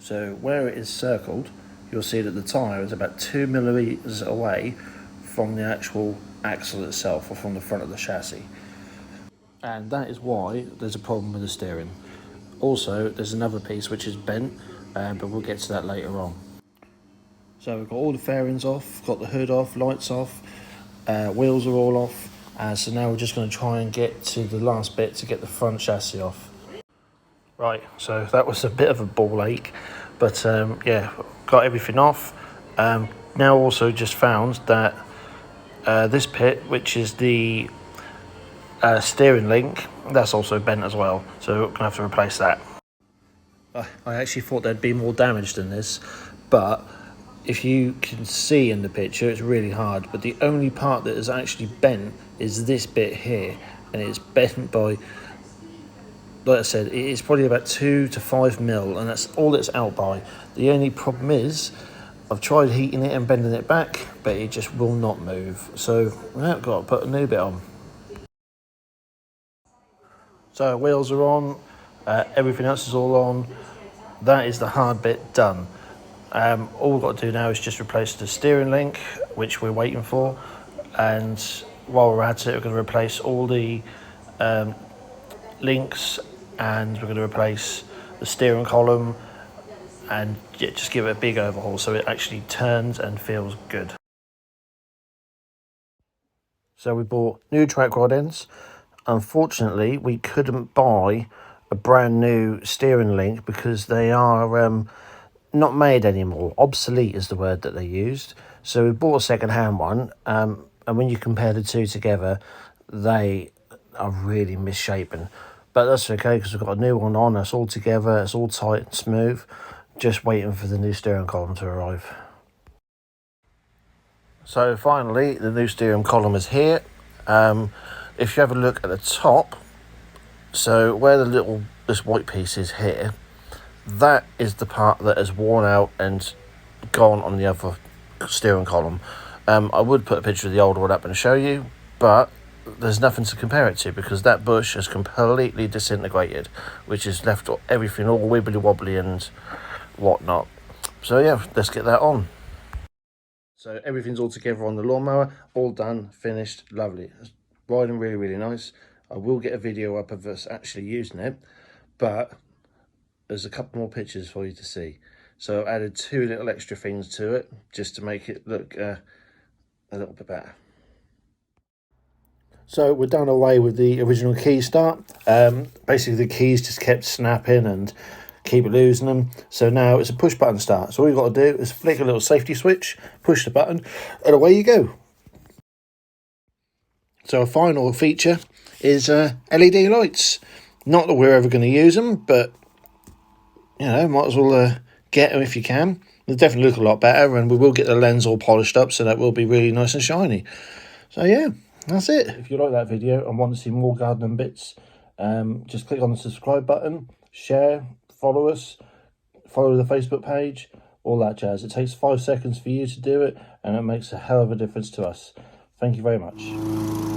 So where it is circled, you'll see that the tyre is about 2 millimetres away from the actual axle itself, or from the front of the chassis. And that is why there's a problem with the steering. Also, there's another piece which is bent, but we'll get to that later on. So we've got all the fairings off, got the hood off, lights off, wheels are all off. So now we're just going to try and get to the last bit to get the front chassis off. Right, so that was a bit of a ball ache, but yeah, got everything off. Now also just found that this bit, which is the steering link, that's also bent as well, so we're going to have to replace that. I actually thought there'd be more damage than this, but if you can see in the picture, it's really hard, but the only part that is actually bent is this bit here, and it's bent by, like I said, it's probably about 2 to 5 mil, and that's all it's out by. The only problem is, I've tried heating it and bending it back, but it just will not move, so now I've got to put a new bit on. So wheels are on, everything else is all on. That is the hard bit done. All we've got to do now is just replace the steering link, which we're waiting for, and while we're at it, we're going to replace all the links, and we're going to replace the steering column, and yeah, just give it a big overhaul so it actually turns and feels good. So we bought new track rod ends. Unfortunately, we couldn't buy a brand new steering link because they are not made anymore. Obsolete is the word that they used. So we bought a second-hand one, and when you compare the two together, they are really misshapen. But that's okay, because we've got a new one on. It's all together. It's all tight and smooth. Just waiting for the new steering column to arrive. So finally, the new steering column is here. If you have a look at the top, so where this white piece is here, that is the part that is worn out and gone on the other steering column. I would put a picture of the old one up and show you, but there's nothing to compare it to because that bush has completely disintegrated, which has left everything all wibbly wobbly and whatnot. So yeah, let's get that on. So everything's all together on the lawnmower, all done, finished, lovely. It's riding really, really nice. I will get a video up of us actually using it, but there's a couple more pictures for you to see. So I've added 2 little extra things to it just to make it look a little bit better. So we're done away with the original key start. Basically the keys just kept snapping and keep losing them. So now it's a push button start. So all you've got to do is flick a little safety switch, push the button, and away you go. So a final feature is LED lights. Not that we're ever going to use them, but you know, might as well get them if you can. They'll definitely look a lot better, and we will get the lens all polished up, so that will be really nice and shiny. So yeah, that's it. If you like that video and want to see more gardening bits, just click on the subscribe button, share, follow us, follow the Facebook page, all that jazz. It takes 5 seconds for you to do it, and it makes a hell of a difference to us. Thank you very much.